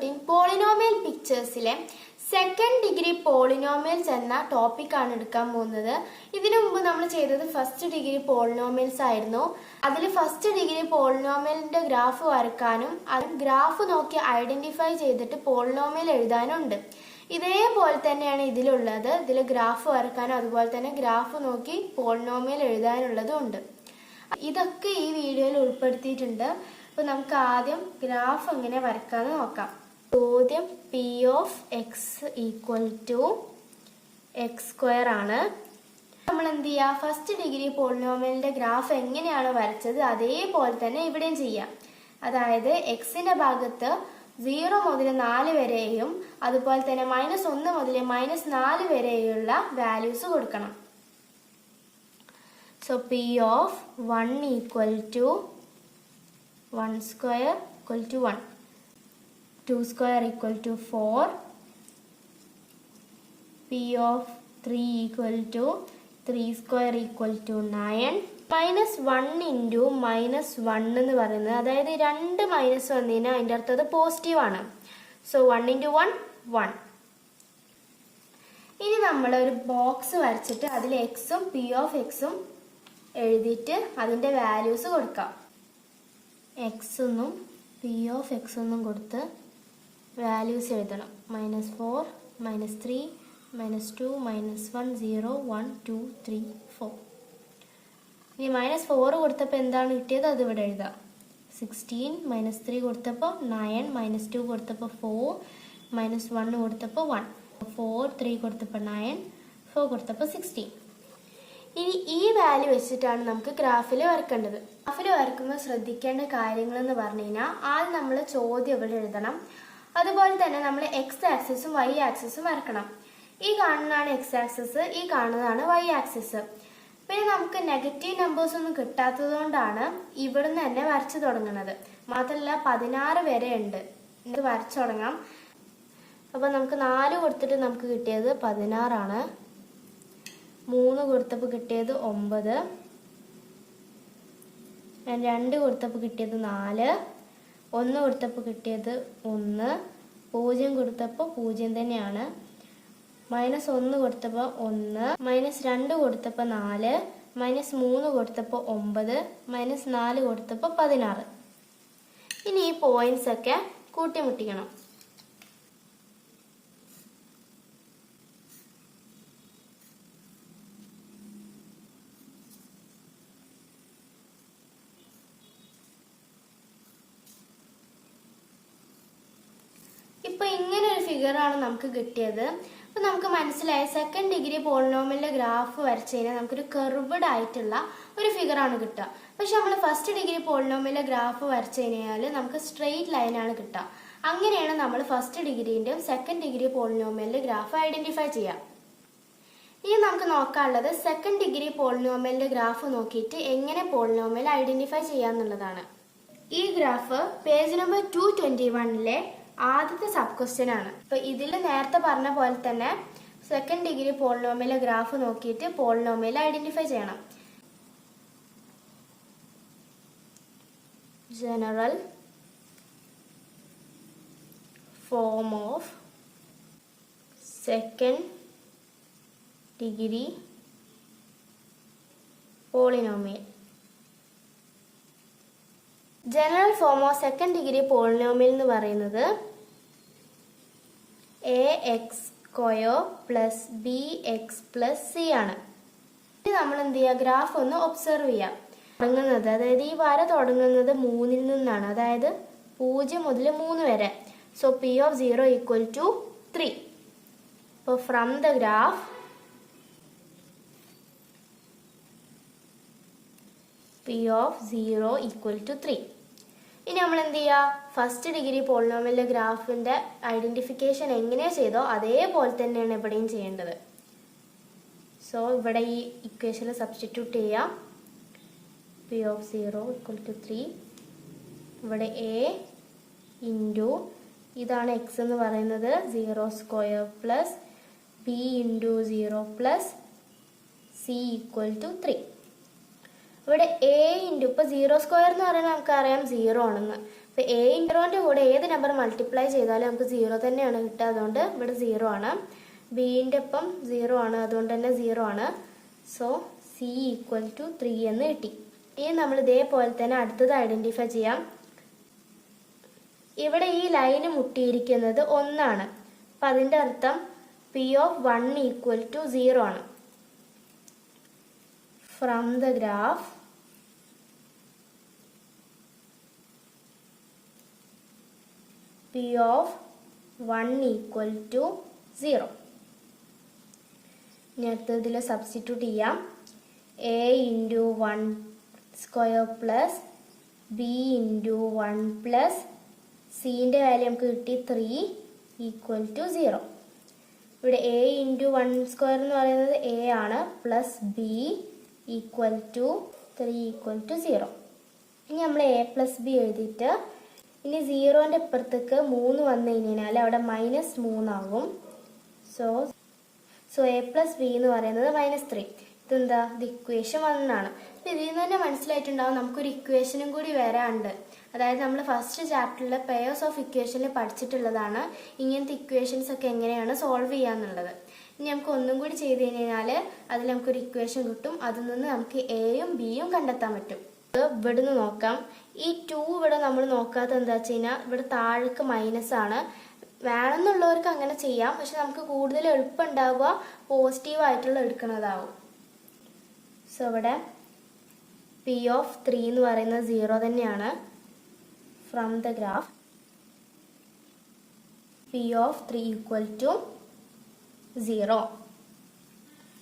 13 polynomial പിക്ചേഴ്സിലെ second degree polynomials എന്ന ടോപ്പിക്കാണ് എടുക്കാൻ പോകുന്നത്. ഇതിനു മുമ്പ് നമ്മൾ ചെയ്തത് ഫസ്റ്റ് ഡിഗ്രി പോളിനോമിയൽസ് ആയിരുന്നു. അതിൽ ഫസ്റ്റ് ഡിഗ്രി പോളിനോമിയലിന്റെ ഗ്രാഫ് വരക്കാനും ഗ്രാഫ് നോക്കി ഐഡന്റിഫൈ ചെയ്തിട്ട് പോളിനോമിയൽ എഴുതാനുണ്ട്. ഇതേപോലെ തന്നെയാണ് ഇതിലുള്ളത്. ഇതിൽ ഗ്രാഫ് വരക്കാനും അതുപോലെ തന്നെ ഗ്രാഫ് നോക്കി പോളിനോമിയൽ എഴുതാനുള്ളതും ഉണ്ട്. ഇതൊക്കെ ഈ വീഡിയോയിൽ ഉൾപ്പെടുത്തിയിട്ടുണ്ട്. അപ്പോൾ നമുക്ക് ആദ്യം ഗ്രാഫ് എങ്ങനെ വരക്കാമെന്ന് നോക്കാം. ചോദ്യം P of x equal to x square ആണ്. നമ്മൾ എന്ത് ചെയ്യുക, ഫസ്റ്റ് ഡിഗ്രി പോളിനോമിയലിന്റെ ഗ്രാഫ് എങ്ങനെയാണ് വരച്ചത് അതേപോലെ തന്നെ ഇവിടെയും ചെയ്യാം. അതായത് എക്സിന്റെ ഭാഗത്ത് 0 മുതൽ 4 വരെയും അതുപോലെ തന്നെ -1 മുതൽ -4 വരെയുള്ള വാല്യൂസ് കൊടുക്കണം. So P of 1 equal to 1 square equal to 1, 2 square equal to 4, P of 3 equal to 3 square equal to 9. -1 into -1 എന്ന് പറയുന്നത്, അതായത് 2 -1 അതിൻ്റെ അർത്ഥം അത് പോസിറ്റീവ് ആണ്. So 1 into 1 1. ഇനി നമ്മൾ ഒരു ബോക്സ് വരച്ചിട്ട് അതിൽ എക്സും പി ഓഫ് എക്സും എഴുതിയിട്ട് അതിൻ്റെ വാല്യൂസ് കൊടുക്കാം. എക്സ് എന്നും പി ഓഫ് എക്സ് എന്നും കൊടുത്ത് വാല്യൂസ് എഴുതണം. -4, -3, -2, -1, 0, 1, 2, 3, 4. ഇനി -4 കൊടുത്തപ്പോൾ എന്താണ് കിട്ടിയത് അത് ഇവിടെ എഴുതാം. 16, -3 കൊടുത്തപ്പോൾ 9, -2 കൊടുത്തപ്പോൾ 4, -1 കൊടുത്തപ്പോൾ 1, 4, 3 കൊടുത്തപ്പോൾ 9, 4 കൊടുത്തപ്പോൾ 16. ഇനി ഈ വാല്യൂ വെച്ചിട്ടാണ് നമുക്ക് ഗ്രാഫിൽ വരക്കേണ്ടത്. ഗ്രാഫിൽ വരക്കുമ്പോൾ ശ്രദ്ധിക്കേണ്ട കാര്യങ്ങൾ എന്ന് പറഞ്ഞു കഴിഞ്ഞാൽ ആദ്യം നമ്മൾ ചോദ്യം ഇവിടെ എഴുതണം. അതുപോലെ തന്നെ നമ്മൾ എക്സ് ആക്സിസും വൈ ആക്സിസും വരക്കണം. ഈ കാണുന്നതാണ് എക്സ് ആക്സിസ്, ഈ കാണുന്നതാണ് വൈ ആക്സിസ്. പിന്നെ നമുക്ക് നെഗറ്റീവ് നമ്പേഴ്സ് ഒന്നും കിട്ടാത്തത് കൊണ്ടാണ് ഇവിടുന്ന് തന്നെ വരച്ചു തുടങ്ങുന്നത്. മാത്രമല്ല 16 വരെ ഉണ്ട്. ഇത് വരച്ചു തുടങ്ങാം. അപ്പോൾ നമുക്ക് 4 കൊടുത്തിട്ട് നമുക്ക് കിട്ടിയത് 16 ആണ്. 3 കൊടുത്തപ്പോൾ കിട്ടിയത് 9, 2 കൊടുത്തപ്പോൾ കിട്ടിയത് 4, 1 കൊടുത്തപ്പോൾ കിട്ടിയത് 1, 0 കൊടുത്തപ്പോൾ 0 തന്നെയാണ്, -1 കൊടുത്തപ്പോൾ 1, -2 കൊടുത്തപ്പോൾ 4, -3 കൊടുത്തപ്പോൾ 9, -4 കൊടുത്തപ്പോൾ 16. ഇനി ഈ പോയിന്റ്സ് ഒക്കെ കൂട്ടിമുട്ടിക്കണം. ഇപ്പൊ ഇങ്ങനെ ഒരു ഫിഗറാണ് നമുക്ക് കിട്ടിയത്. അപ്പൊ നമുക്ക് മനസ്സിലായ സെക്കൻഡ് ഡിഗ്രി പോളിനോമിയലിന്റെ ഗ്രാഫ് വരച്ചു കഴിഞ്ഞാൽ നമുക്കൊരു കർവ്ഡ് ആയിട്ടുള്ള ഒരു ഫിഗറാണ് കിട്ടുക. പക്ഷെ നമ്മൾ ഫസ്റ്റ് ഡിഗ്രി പോളിനോമിയലിന്റെ ഗ്രാഫ് വരച്ചു കഴിഞ്ഞാൽ നമുക്ക് സ്ട്രെയിറ്റ് ലൈനാണ് കിട്ടുക. അങ്ങനെയാണ് നമ്മൾ ഫസ്റ്റ് ഡിഗ്രീന്റെയും സെക്കൻഡ് ഡിഗ്രി പോളിനോമിയലിന്റെ ഗ്രാഫ് ഐഡന്റിഫൈ ചെയ്യുക. ഇനി നമുക്ക് നോക്കാനുള്ളത് സെക്കൻഡ് ഡിഗ്രി പോളിനോമിയലിന്റെ ഗ്രാഫ് നോക്കിയിട്ട് എങ്ങനെ പോളിനോമിയൽ ഐഡന്റിഫൈ ചെയ്യാന്നുള്ളതാണ്. ഈ ഗ്രാഫ് പേജ് നമ്പർ 221 ആദ്യത്തെ സബ് ക്വസ്റ്റ്യൻ ആണ്. അപ്പൊ ഇതിൽ നേരത്തെ പറഞ്ഞ പോലെ തന്നെ സെക്കൻഡ് ഡിഗ്രി പോളിനോമിയൽ ഗ്രാഫ് നോക്കിയിട്ട് പോളിനോമിയൽ ഐഡന്റിഫൈ ചെയ്യണം. General form of second degree polynomial. General form of second degree polynomial എന്ന് പറയുന്നത് ax² + bx + c ആണ്. ഇത് നമ്മൾ എന്ത് ചെയ്യുക, ഗ്രാഫ് ഒന്ന് ഒബ്സർവ് ചെയ്യാം. തുടങ്ങുന്നത്, അതായത് ഈ വര തുടങ്ങുന്നത് 3 നിന്നാണ്, അതായത് 0 മുതൽ 3 വരെ. So P of 0 equal to 3. അപ്പോൾ from the graph P of 0 equal to 3. ഇനി നമ്മൾ എന്ത് ചെയ്യുക, ഫസ്റ്റ് ഡിഗ്രി പോളിനോമിയലിന്റെ ഗ്രാഫിന്റെ ഐഡന്റിഫിക്കേഷൻ എങ്ങനെ ചെയ്തോ അതേപോലെ തന്നെയാണ് ഇവിടെയും ചെയ്യേണ്ടത്. സോ ഇവിടെ ഈ ഇക്വേഷനിൽ സബ്സ്റ്റിറ്റ്യൂട്ട് ചെയ്യാം. P of 0 equal to 3. ഇവിടെ a ഇൻറ്റു ഇതാണ് എക്സ് എന്ന് പറയുന്നത് 0 square plus b into 0 plus c equal to 3. ഇവിടെ a ഇൻറ്റു ഇപ്പോൾ 0 സ്ക്വയർ എന്ന് പറയുന്നത് നമുക്കറിയാം 0 ആണെന്ന്. ഇപ്പോൾ എ ഇൻറ്ററോൻ്റെ കൂടെ ഏത് നമ്പർ മൾട്ടിപ്ലൈ ചെയ്താലും നമുക്ക് 0 തന്നെയാണ് കിട്ടുക. അതുകൊണ്ട് ഇവിടെ 0 ആണ്. ബീൻ്റെ ഒപ്പം 0 ആണ്, അതുകൊണ്ട് തന്നെ 0 ആണ്. സോ സി ഈക്വൽ ടു 3 എന്ന് കിട്ടി. ഇനി നമ്മൾ ഇതേപോലെ തന്നെ അടുത്തത് ഐഡൻറ്റിഫൈ ചെയ്യാം. ഇവിടെ ഈ ലൈന് മുട്ടിയിരിക്കുന്നത് 1 ആണ്. അപ്പം അതിൻ്റെ അർത്ഥം പി ഓഫ് 1 ഈക്വൽ ടു 0 ആണ്. From the graph P of 1 equal to 0. ഇനി അടുത്തതിൽ സബ്സ്റ്റിറ്റ്യൂട്ട് ചെയ്യാം. A into 1 square plus b into 1 plus സിൻ്റെ വാല്യൂ നമുക്ക് കിട്ടി 3 ഈക്വൽ ടു 0. ഇവിടെ എ ഇൻറ്റു 1 സ്ക്വയർ എന്ന് പറയുന്നത് എ ആണ്, plus b equal to 3 equal to 0. ഇനി നമ്മൾ എ പ്ലസ് ബി എഴുതിയിട്ട് ഇനി 0ൻ്റെ ഇപ്പുറത്തേക്ക് 3 വന്നു കഴിഞ്ഞാൽ അവിടെ -3 ആകും. സോ എ പ്ലസ് ബി എന്ന് പറയുന്നത് -3. ഇതെന്താ? ഇത് ഇക്വേഷൻ 1 ആണ്. അപ്പം ഇതിൽ നിന്ന് തന്നെ മനസ്സിലായിട്ടുണ്ടാവും നമുക്കൊരു ഇക്വേഷനും കൂടി വരാനുണ്ട്. അതായത് നമ്മൾ ഫസ്റ്റ് ചാപ്റ്ററിലെ പെയേഴ്സ് ഓഫ് ഇക്വേഷനിൽ പഠിച്ചിട്ടുള്ളതാണ് ഇങ്ങനത്തെ ഇക്വേഷൻസ് ഒക്കെ എങ്ങനെയാണ് സോൾവ് ചെയ്യാന്നുള്ളത്. ഇനി നമുക്ക് ഒന്നും കൂടി ചെയ്ത് കഴിഞ്ഞാൽ അതിൽ നമുക്കൊരു ഇക്വേഷൻ കിട്ടും. അതിൽ നിന്ന് നമുക്ക് എയും ബിയും കണ്ടെത്താൻ പറ്റും. ഇവിടുന്ന് നോക്കാം. ഈ 2 ഇവിടെ നമ്മൾ നോക്കാത്ത എന്താ വെച്ച് കഴിഞ്ഞാൽ ഇവിടെ താഴേക്ക് മൈനസ് ആണ്. വേണമെന്നുള്ളവർക്ക് അങ്ങനെ ചെയ്യാം, പക്ഷെ നമുക്ക് കൂടുതൽ എളുപ്പം ഉണ്ടാവുക പോസിറ്റീവായിട്ടുള്ള എടുക്കുന്നതാവും. സോ ഇവിടെ പി ഓഫ് 3 എന്ന് പറയുന്നത് 0 തന്നെയാണ്. From the graph P of 3 equal to 0.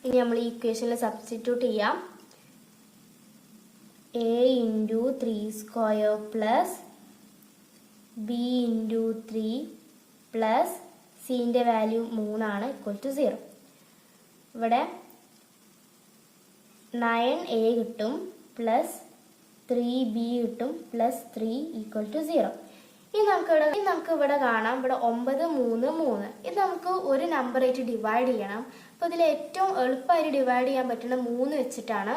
ഇനി നമ്മൾ ഈ ഇക്വേഷനിൽ സബ്സ്റ്റിറ്റ്യൂട്ട് ചെയ്യാം. A into 3 square plus b into 3 plus സിൻ്റെ വാല്യൂ 3 ആണ് ഈക്വൽ ടു 0. ഇവിടെ 9a കിട്ടും പ്ലസ് 3b കിട്ടും പ്ലസ് 3 ഈക്വൽ ടു 0. ഇനി നമുക്ക് ഇവിടെ കാണാം. ഇവിടെ 9 3 3 ഇത് നമുക്ക് ഒരു നമ്പറായിട്ട് ഡിവൈഡ് ചെയ്യണം. അപ്പോൾ ഇതിൽ ഏറ്റവും എളുപ്പമായിട്ട് ഡിവൈഡ് ചെയ്യാൻ പറ്റുന്ന 3 വെച്ചിട്ടാണ്.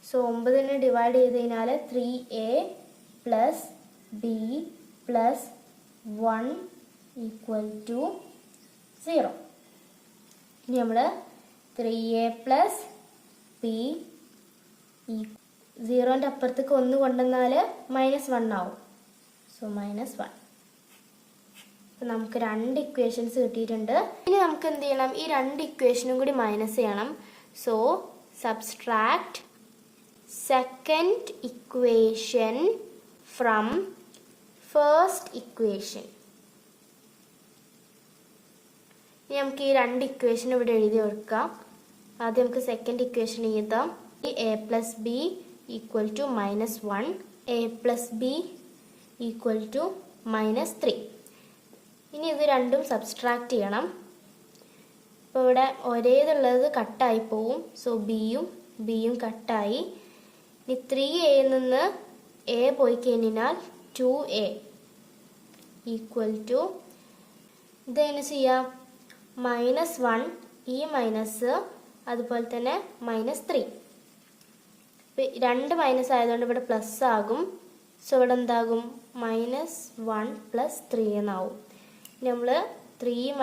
സോ 9നെ ഡിവൈഡ് ചെയ്ത് കഴിഞ്ഞാൽ 3a plus b plus 1 equal to 0. ഇനി നമ്മൾ 3a പ്ലസ് b 0ൻ്റെ അപ്പുറത്തേക്ക് 1 കൊണ്ടുവന്നാൽ -1 ആവും. സോ -1. അപ്പം നമുക്ക് 2 ഇക്വേഷൻസ് കിട്ടിയിട്ടുണ്ട്. ഇനി നമുക്ക് എന്ത് ചെയ്യണം? ഈ 2 ഇക്വേഷനും കൂടി മൈനസ് ചെയ്യണം. So subtract second equation from first equation. ഇനി നമുക്ക് ഈ 2 ഇക്വേഷൻ ഇവിടെ എഴുതി വെക്കാം. ആദ്യം നമുക്ക് സെക്കൻഡ് ഇക്വേഷൻ എഴുതാം. A plus b equal to -1, a plus b equal to -3. ഇനി ഇത് രണ്ടും സബ്സ്ട്രാക്ട് ചെയ്യണം. ഇപ്പോൾ ഇവിടെ ഒരേതുള്ളത് കട്ടായി പോവും. സോ ബിയും കട്ടായി. ഇനി 3a നിന്ന് എ പോയി കഴിഞ്ഞാൽ 2a ഈക്വൽ ടു ഇതെങ്ങനെ ചെയ്യാം? -1 ഈ മൈനസ് അതുപോലെ തന്നെ -3. ഇപ്പം 2 മൈനസ് ആയതുകൊണ്ട് ഇവിടെ പ്ലസ് ആകും. സോ ഇവിടെ എന്താകും? -1 പ്ലസ് 3 എന്നാവും. നമ്മൾ 3 -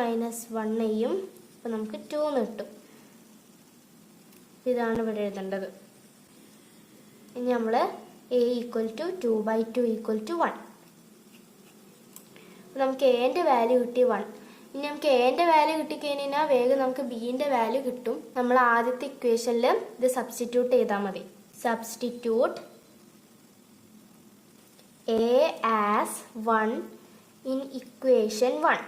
1 ചെയ്യും. അപ്പം നമുക്ക് 2 എന്ന് കിട്ടും. ഇതാണ് ഇവിടെ എഴുതേണ്ടത്. ഇനി നമ്മൾ a equal to 2/2 equal to 1. നമുക്ക് എന്റെ വാല്യൂ കിട്ടി 1. ഇനി നമുക്ക് എന്റെ വാല്യൂ കിട്ടിക്കഴിഞ്ഞാൽ വേഗം നമുക്ക് ബിന്റെ വാല്യൂ കിട്ടും. നമ്മൾ ആദ്യത്തെ ഇക്വേഷനിൽ ഇത് സബ്സ്റ്റിറ്റ്യൂട്ട് ചെയ്താൽ മതി. Substitute a as 1 in equation 1.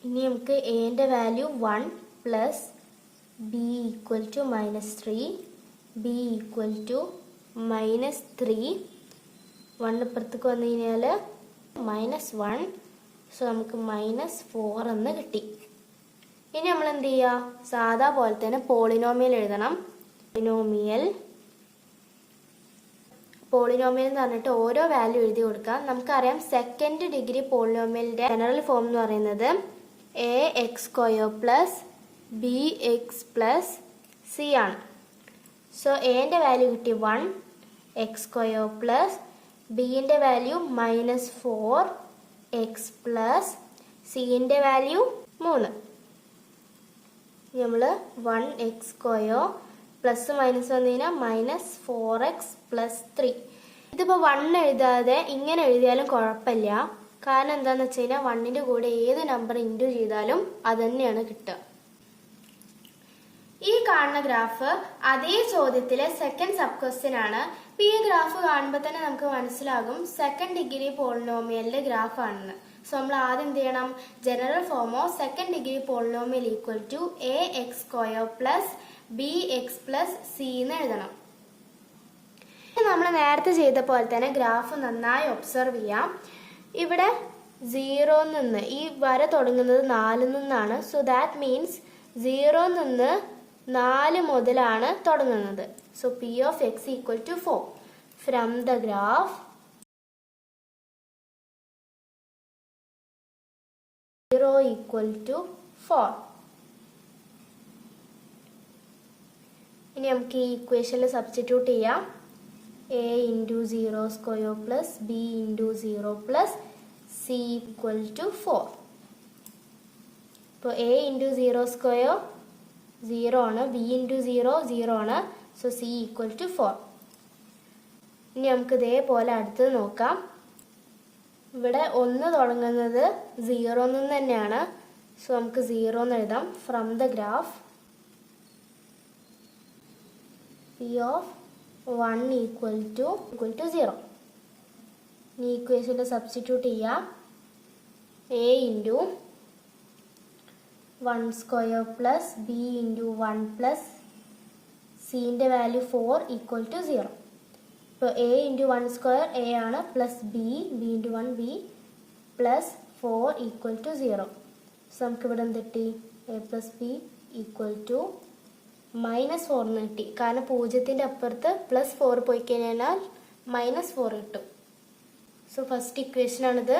ഇനി നമുക്ക് എന്റെ value 1 plus b equal to -3, b equal to -3. 1 ഇപ്പുറത്തേക്ക് വന്നു കഴിഞ്ഞാൽ -1. സോ നമുക്ക് -4 എന്ന് കിട്ടി. ഇനി നമ്മൾ എന്ത് ചെയ്യുക? സാധാ പോലെ തന്നെ പോളിനോമിയൽ എഴുതണം. പോളിനോമിയൽ എന്ന് പറഞ്ഞിട്ട് ഓരോ വാല്യൂ എഴുതി കൊടുക്കാം. നമുക്കറിയാം സെക്കൻഡ് ഡിഗ്രി പോളിനോമിയലിന്റെ ജനറൽ ഫോം എന്ന് പറയുന്നത് ax² plus bx plus c ആണ്. സോ എന്റെ വാല്യൂ കിട്ടി 1, എക്സ് സ്ക്വയർ പ്ലസ് ബിൻ്റെ വാല്യൂ -4 എക്സ് പ്ലസ് സിൻ്റെ വാല്യൂ 3. നമ്മൾ 1 എക്സ് സ്ക്വയർ പ്ലസ് മൈനസ് വന്നു കഴിഞ്ഞാൽ -4x + 3. ഇതിപ്പോൾ 1 എഴുതാതെ ഇങ്ങനെ എഴുതിയാലും കുഴപ്പമില്ല. കാരണം എന്താണെന്ന് വെച്ച് കഴിഞ്ഞാൽ 1ൻ്റെ കൂടെ ഏത് നമ്പർ ഇൻറ്റു ചെയ്താലും അത് തന്നെയാണ് കിട്ടുക. ഈ കാണുന്ന ഗ്രാഫ് അതേ ചോദ്യത്തിലെ സെക്കൻഡ് സബ് ക്വസ്റ്റ്യൻ ആണ്. ഈ ഗ്രാഫ് കാണുമ്പോൾ തന്നെ നമുക്ക് മനസ്സിലാകും സെക്കൻഡ് ഡിഗ്രി പോളിനോമിയലിന്റെ ഗ്രാഫ് ആണെന്ന്. സോ നമ്മൾ ആദ്യം എന്ത് ചെയ്യണം? General form of second degree polynomial equal to ax² plus bx plus c എന്ന് എഴുതണം. നമ്മൾ നേരത്തെ ചെയ്ത പോലെ തന്നെ ഗ്രാഫ് നന്നായി ഒബ്സർവ് ചെയ്യാം. ഇവിടെ 0 നിന്ന് ഈ വര തുടങ്ങുന്നത് 4 നിന്നാണ്. സോ ദാറ്റ് മീൻസ് 0 നിന്ന് 4 മുതലാണ് തുടങ്ങുന്നത്. So p of x equal to 4. From the graph 0 equal to 4. ഇനി നമുക്ക് ഈ ഇക്വേഷനിൽ സബ്സ്റ്റിറ്റ്യൂട്ട് ചെയ്യാം. a into 0 square plus b into 0 plus c equal to 4. ഇപ്പോൾ a into 0 square 0 ആണ്, b into 0 0 ആണ്. So c equal to 4. ഇനി നമുക്ക് ഇതേപോലെ അടുത്തത് നോക്കാം. ഇവിടെ 1 തുടങ്ങുന്നത് 0 നിന്ന് തന്നെയാണ്. സോ നമുക്ക് 0 എന്ന് എഴുതാം. From the graph p of 1 equal to 0. ഈ ഇക്വേഷനിൽ സബ്സ്റ്റിറ്റ്യൂട്ട് ചെയ്യാം. a into 1 square plus b into 1 plus cൻ്റെ വാല്യൂ 4 equal to 0. ഇപ്പോൾ a into 1 square a ആണ്, plus b into 1 b plus 4 equal to 0. So നമുക്ക് ഇവിടെ എന്ത് കിട്ടി? a plus b equal to -4 എന്ന് കിട്ടി. കാരണം 0ൻ്റെ അപ്പുറത്ത് +4 പോയി കഴിഞ്ഞാൽ -4 കിട്ടും. സോ ഫസ്റ്റ് ഇക്വേഷനാണിത്.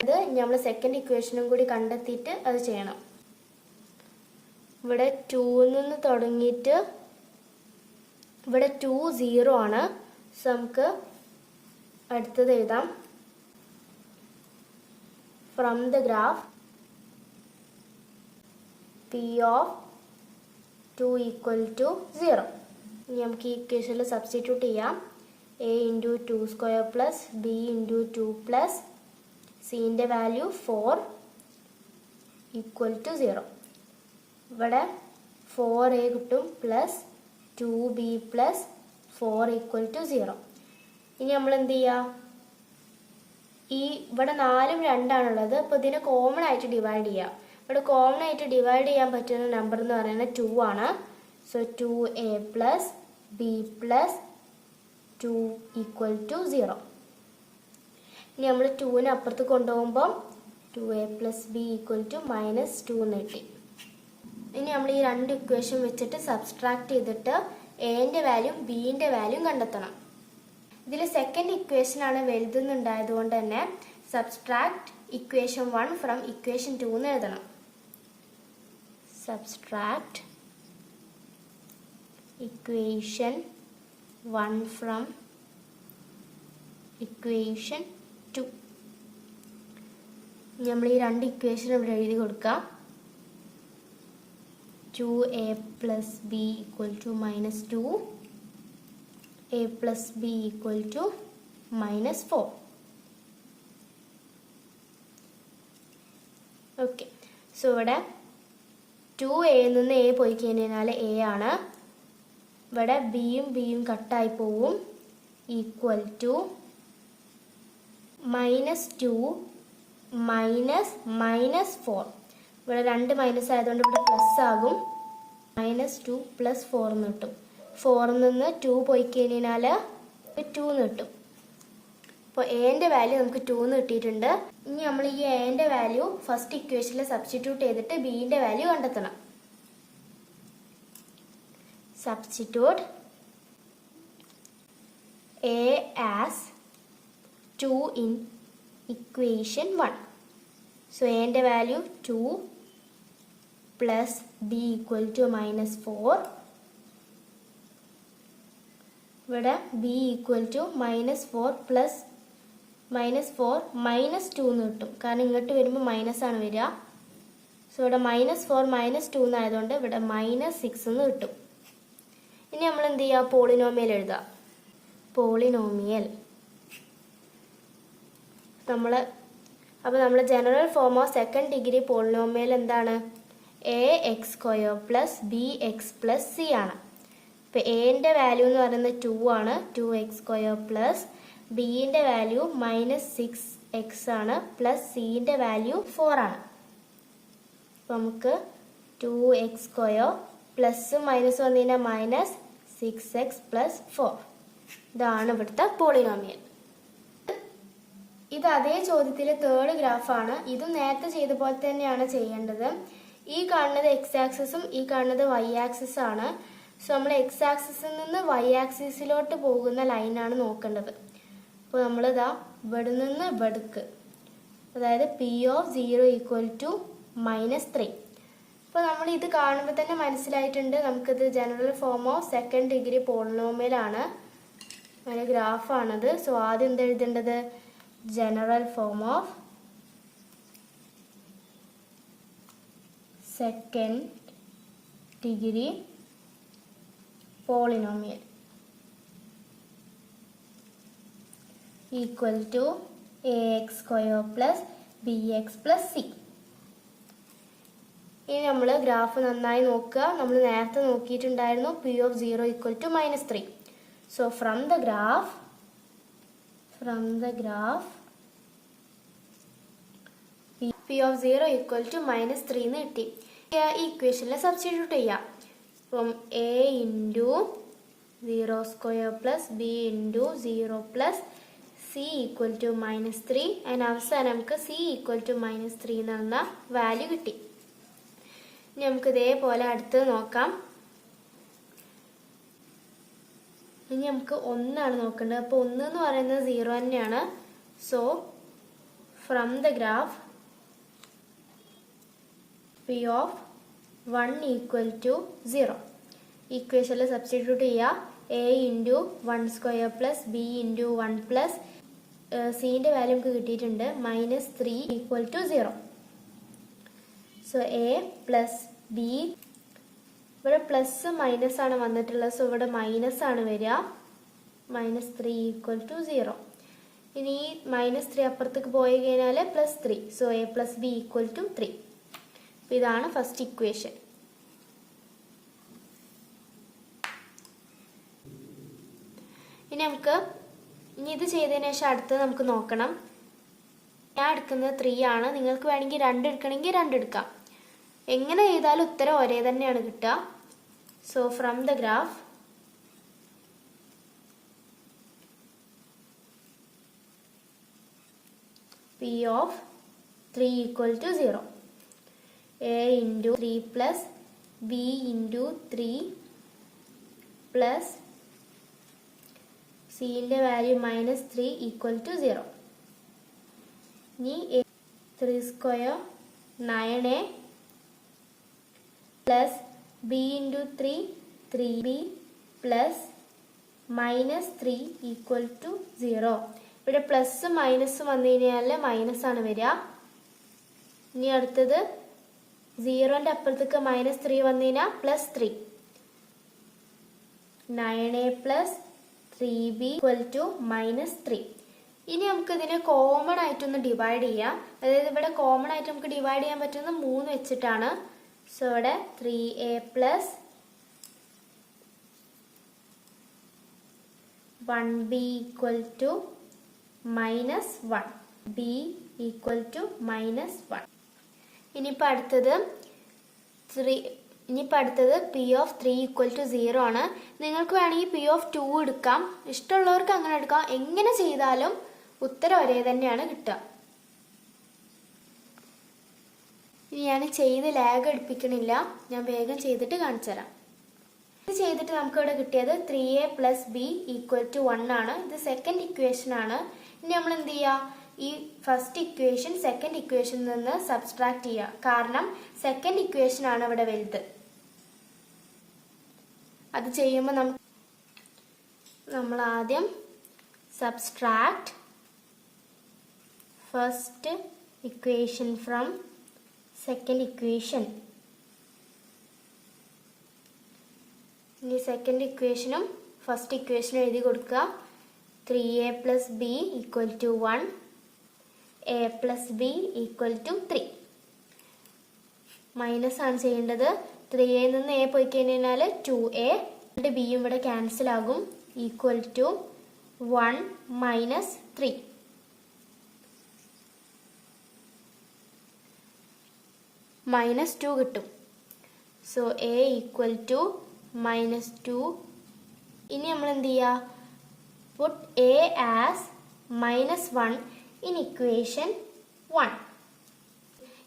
ഇത് നമ്മൾ സെക്കൻഡ് ഇക്വേഷനും കൂടി കണ്ടെത്തിയിട്ട് അത് ചെയ്യണം. ഇവിടെ 2 നിന്ന് തുടങ്ങിയിട്ട് ഇവിടെ 2 0 ആണ്. സോ നമുക്ക് അടുത്തത് എഴുതാം. From the graph p of 2 equal to 0. ഇനി നമുക്ക് ഈ ഇക്വേഷനിൽ സബ്സ്റ്റിറ്റ്യൂട്ട് ചെയ്യാം. a into 2 square plus b into 2 plus cൻ്റെ വാല്യൂ 4 equal to 0. ഇവിടെ 4a കിട്ടും plus 2b plus 4 equal to 0. ഇനി നമ്മൾ എന്ത് ചെയ്യുക? ഈ ഇവിടെ 4ഉം 2 ആണുള്ളത്. അപ്പോൾ ഇതിനെ കോമൺ ആയിട്ട് ഡിവൈഡ് ചെയ്യുക. ഇവിടെ കോമൺ ആയിട്ട് ഡിവൈഡ് ചെയ്യാൻ പറ്റുന്ന നമ്പർ എന്ന് പറയുന്നത് 2 ആണ്. So 2a plus b plus 2 equal to 0. ഇനി നമ്മൾ 2നെ അപ്പുറത്ത് കൊണ്ടുപോകുമ്പോൾ 2a plus b equal to -2 എന്ന് കിട്ടി. ഇനി നമ്മൾ ഈ രണ്ട് ഇക്വേഷൻ വെച്ചിട്ട് സബ്സ്ട്രാക്ട് ചെയ്തിട്ട് എന്റെ വാല്യൂം ബിന്റെ വാല്യൂം കണ്ടെത്തണം. ഇതിൽ സെക്കൻഡ് ഇക്വേഷൻ ആണ് വലുതെന്നുണ്ടായതുകൊണ്ട് തന്നെ സബ്സ്ട്രാക്ട് ഇക്വേഷൻ 1 ഫ്രം ഇക്വേഷൻ 2 എന്ന് എഴുതണം. Subtract equation 1 from equation 2. നമ്മൾ ഈ രണ്ട് ഇക്വേഷൻ ഇവിടെ എഴുതി കൊടുക്കാം. 2a plus b equal to -2, a plus b equal to -4. Okay, so ഇവിടെ 2a നിന്ന് a പോയി കഴിഞ്ഞാൽ a ആണ്. ഇവിടെ ബിയും ബിയും കട്ടായി പോവും. Equal to -2 -4. ഇവിടെ 2 മൈനസ് ആയതുകൊണ്ട് ഇവിടെ പ്ലസ് ആകും. -2 + 4 എന്ന് കിട്ടും. 4 നിന്ന് 2 പോയി കഴിഞ്ഞാൽ 2 എന്ന് കിട്ടും. അപ്പോൾ എന്റെ വാല്യൂ നമുക്ക് 2 എന്ന് കിട്ടിയിട്ടുണ്ട്. ഇനി നമ്മൾ ഈ എന്റെ വാല്യൂ ഫസ്റ്റ് ഇക്വേഷനിൽ സബ്സ്റ്റിറ്റ്യൂട്ട് ചെയ്തിട്ട് ബിന്റെ വാല്യൂ കണ്ടെത്തണം. Substitute a as 2 in equation 1. So എന്റെ value 2 plus b equal to -4. ഇവിടെ ബി ഈക്വൽ ടു -4 പ്ലസ് -4 -2 എന്ന് കിട്ടും. കാരണം ഇങ്ങോട്ട് വരുമ്പോൾ മൈനസ് ആണ് വരിക. സോ ഇവിടെ -4 -2 എന്നായതുകൊണ്ട് ഇവിടെ -6 എന്ന് കിട്ടും. ഇനി നമ്മൾ എന്ത് ചെയ്യുക? പോളിനോമിയൽ എഴുതുക. പോളിനോമിയൽ അപ്പോൾ നമ്മൾ general form of second degree polynomial എന്താണ്? ax² plus bx plus c ആണ്. ഇപ്പോൾ എൻ്റെ വാല്യൂ എന്ന് പറയുന്നത് 2 ആണ്, 2x² പ്ലസ് ബിൻ്റെ വാല്യൂ -6x ആണ് പ്ലസ് സിൻ്റെ വാല്യൂ 4 ആണ്. അപ്പോൾ നമുക്ക് 2x² പ്ലസ് മൈനസ് വന്നതിൻ്റെ -6x പ്ലസ് 4. ഇതാണ് ഇവിടുത്തെ പോളിനോമിയൽ. ഇത് അതേ ചോദ്യത്തിലെ തേർഡ് ഗ്രാഫാണ്. ഇതും നേരത്തെ ചെയ്ത പോലെ തന്നെയാണ് ചെയ്യേണ്ടത്. ഈ കാണുന്നത് എക്സ് ആക്സിസും ഈ കാണുന്നത് വൈ ആക്സിസ് ആണ്. സോ നമ്മൾ എക്സ് ആക്സിസിൽ നിന്ന് വൈ ആക്സിസിലോട്ട് പോകുന്ന ലൈനാണ് നോക്കേണ്ടത്. അപ്പോൾ നമ്മളിതാ ഇവിടെ നിന്ന് ഇവിടേക്ക്, അതായത് P(0) = -3. അപ്പോൾ നമ്മൾ ഇത് കാണുമ്പോൾ തന്നെ മനസ്സിലായിട്ടുണ്ട് നമുക്കിത് general form of second degree polynomial ആണ്. അങ്ങനെ ഗ്രാഫാണത്. സോ ആദ്യം എന്താ എഴുതേണ്ടത്? General form of second degree polynomial equal to ax² plus bx plus c. ഇനി നമ്മൾ ഗ്രാഫ് നന്നായി നോക്കുക. നമ്മൾ നേരത്തെ നോക്കിയിട്ടുണ്ടായിരുന്നു P(0) = -3. So from the graph P(0) = -3 എന്ന് കിട്ടി. ഈ ഇക്വേഷനിൽ സബ്സ്റ്റിറ്റ്യൂട്ട് ചെയ്യാം. അപ്പം a × 0² plus b × 0 plus c = -3. അതിന് അവസാനം നമുക്ക് c = -3 എന്നുള്ള വാല്യൂ കിട്ടി. ഇനി നമുക്ക് ഇതേപോലെ അടുത്തത് നോക്കാം. ഇനി നമുക്ക് 1 ആണ് നോക്കേണ്ടത്. അപ്പോൾ 1 എന്ന് പറയുന്നത് 0 തന്നെയാണ്. So from the graph P(1) = 0. ഇക്വേഷനിൽ സബ്സ്റ്റിറ്റ്യൂട്ട് ചെയ്യുക. a × 1² പ്ലസ് b × 1 പ്ലസ് സിൻ്റെ വാല്യൂ നമുക്ക് കിട്ടിയിട്ടുണ്ട് -3 = 0. സോ a പ്ലസ് b, ഇവിടെ പ്ലസ് മൈനസ് ആണ് വന്നിട്ടുള്ളത്. സോ ഇവിടെ മൈനസ് ആണ് വരിക. -3 = 0. ഇനി ഈ -3 അപ്പുറത്തേക്ക് പോയി കഴിഞ്ഞാൽ +3. So a plus b = 3. അപ്പോൾ ഇതാണ് ഫസ്റ്റ് ഇക്വേഷൻ. ഇനി ഇത് ചെയ്തതിന് ശേഷം അടുത്തത് നമുക്ക് നോക്കണം. ഞാൻ എടുക്കുന്നത് 3 ആണ്. നിങ്ങൾക്ക് വേണമെങ്കിൽ 2 എടുക്കണമെങ്കിൽ 2 എടുക്കാം. എങ്ങനെ ചെയ്താലും ഉത്തരം ഒരേ തന്നെയാണ് കിട്ടുക. So from the graph P(3) = 0. a × 3 plus b × 3 plus സിൻ്റെ വാല്യൂ -3 = 0. ഇനി 3² 9a plus b × 3 3b plus -3 = 0. ഇവിടെ പ്ലസ് മൈനസ് വന്നു കഴിഞ്ഞാൽ മൈനസ് ആണ് വരിക. ഇനി അടുത്തത് 0ൻ്റെ അപ്പുറത്തേക്ക് -3 വന്നു കഴിഞ്ഞാൽ +3. 9a plus 3b = -3. ഇനി നമുക്ക് ഇതിനെ കോമൺ ആയിട്ടൊന്ന് ഡിവൈഡ് ചെയ്യാം. അതായത് ഇവിടെ കോമൺ ആയിട്ട് നമുക്ക് ഡിവൈഡ് ചെയ്യാൻ പറ്റുന്നത് 3 വെച്ചിട്ടാണ്. സോ ഇവിടെ 3a പ്ലസ് 1b = -1. b = -1. ഇനിയിപ്പോൾ അടുത്തത് P(3) = 0 ആണ്. നിങ്ങൾക്ക് വേണമെങ്കിൽ P(2) എടുക്കാം. ഇഷ്ടമുള്ളവർക്ക് അങ്ങനെ എടുക്കാം. എങ്ങനെ ചെയ്താലും ഉത്തരം ഒരേ തന്നെയാണ് കിട്ടുക. ഇനി ഞാൻ ചെയ്ത് ലാഗ് എടുപ്പിക്കണില്ല. ഞാൻ വേഗം ചെയ്തിട്ട് കാണിച്ചു തരാം. ഇത് ചെയ്തിട്ട് നമുക്ക് ഇവിടെ കിട്ടിയത് 3a പ്ലസ് b = 1 ആണ്. ഇത് സെക്കൻഡ് ഇക്വേഷൻ ആണ്. ഇനി നമ്മൾ എന്ത് ചെയ്യുക? ഈ ഫസ്റ്റ് ഇക്വേഷൻ സെക്കൻഡ് ഇക്വേഷനിൽ നിന്ന് സബ്സ്ട്രാക്ട് ചെയ്യുക. കാരണം സെക്കൻഡ് ഇക്വേഷൻ ആണ് ഇവിടെ വലുത്. അത് ചെയ്യുമ്പോൾ നമുക്ക് നമ്മൾ ആദ്യം subtract first equation from second equation. ഇനി സെക്കൻഡ് ഇക്വേഷനും ഫസ്റ്റ് ഇക്വേഷനും എഴുതി കൊടുക്കുക. 3a + b = 1, a + b = 3. Minus ആണ് ചെയ്യേണ്ടത്. 3a നിന്ന് a പോയി കഴിഞ്ഞാൽ 2a, ബിയും ഇവിടെ ക്യാൻസൽ ആകും. = 1 - 3. -2 കിട്ടും. So a = -2. ഇനി നമ്മൾ എന്ത് ചെയ്യുക? Put a as -1 in equation 1.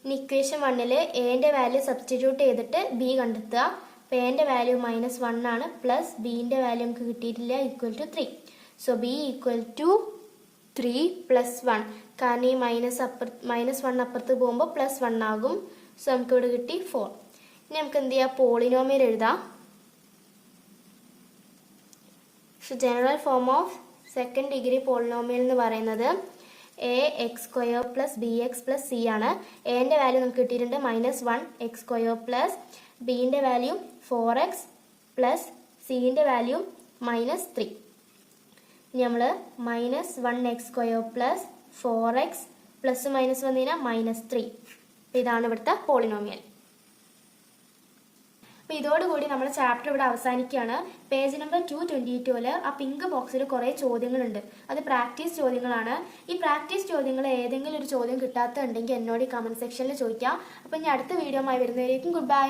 ഇനി ഇക്വേഷൻ 1 എന്റെ വാല്യൂ സബ്സ്റ്റിറ്റ്യൂട്ട് ചെയ്തിട്ട് b കണ്ടെത്തുക. അപ്പോൾ എന്റെ വാല്യൂ -1 ആണ്, പ്ലസ് ബിന്റെ വാല്യൂ നമുക്ക് കിട്ടിയിട്ടില്ല, = 3. So b = 3 + 1. കാരണം ഈ -1 അപ്പുറത്ത് പോകുമ്പോൾ +1 ആകും. സോ നമുക്ക് ഇവിടെ കിട്ടി 4. ഇനി നമുക്ക് എന്ത് ചെയ്യാം? പോളിനോമിയൽ എഴുതാം. So general form of second degree polynomial എന്ന് പറയുന്നത് ax² + bx + c ആണ്. എന്റെ വാല്യൂ നമുക്ക് കിട്ടിയിട്ടുണ്ട് -1x² + ബിന്റെ വാല്യൂ 4x + സിന്റെ വാല്യൂ -3. ഇനി നമ്മൾ -1x² + 4x പ്ലസ് മൈനസ് വന്നതിനാൽ -3. ഇതാണ് ഇവിടുത്തെ പോളിനോമിയൽ. അപ്പോൾ ഇതോടുകൂടി നമ്മുടെ ചാപ്റ്റർ ഇവിടെ അവസാനിക്കുകയാണ്. പേജ് നമ്പർ 222 ആ പിങ്ക് ബോക്സിൽ കുറേ ചോദ്യങ്ങളുണ്ട്. അത് പ്രാക്ടീസ് ചോദ്യങ്ങളാണ്. ഈ പ്രാക്ടീസ് ചോദ്യങ്ങൾ ഏതെങ്കിലും ഒരു ചോദ്യം കിട്ടാത്തതുണ്ടെങ്കിൽ എന്നോട് ഈ കമൻറ്റ് സെക്ഷനിൽ ചോദിക്കാം. അപ്പോൾ ഇനി അടുത്ത വീഡിയോ ആയി വരുന്നവരേക്കും ഗുഡ് ബൈ.